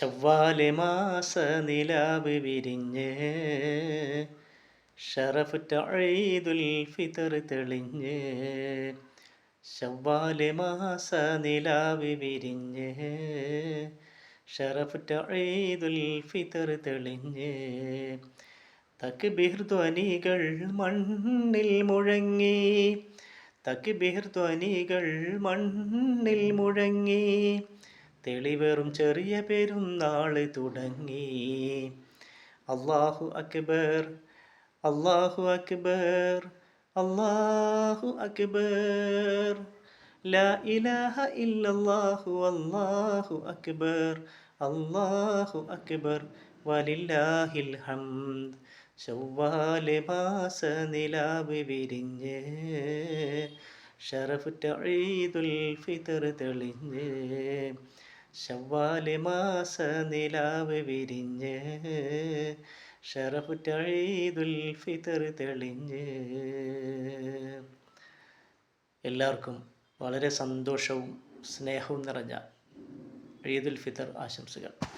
ചവ്വാല് മാസ നിലാവ് വിരിഞ്ഞ് ഷറഫുറ്റ ഈദുൽ ഫിത്തർ തെളിഞ്ഞ്. ചവ്വാല് മാസ നിലാവ് വിരിഞ്ഞ് ഷറഫുറ്റ ഈദുൽ ഫിത്തർ തെളിഞ്ഞ്. തക്ബീർ ധ്വനികൾ മണ്ണിൽ മുഴങ്ങി, തക്ബീർ ധ്വനികൾ മണ്ണിൽ മുഴങ്ങി. തെളിവേറും ചെറിയ പെരുന്നാള് തുടങ്ങി. അല്ലാഹു അക്ബർ, അല്ലാഹു അക്ബർ, അല്ലാഹു അക്ബർ. ലാ ഇലാഹ ഇല്ലല്ലാഹു അല്ലാഹു അക്ബർ, അല്ലാഹു അക്ബർ വലില്ലാഹിൽ ഹംദ്. ചവ്വാല് മാസ നിലാവ് വിരിഞ്ഞ് ഷറഫുറ്റ ഈദുൽ ഫിത്തർ തെളിഞ്ഞ്. ചവ്വാല് മാസ നിലാവ് വിരിഞ്ഞ് ഷറഫുറ്റ ഈദുൽ ഫിത്തർ തെളിഞ്ഞ്. എല്ലാവർക്കും വളരെ സന്തോഷവും സ്നേഹവും നിറഞ്ഞ ഈദുൽ ഫിത്തർ ആശംസകൾ.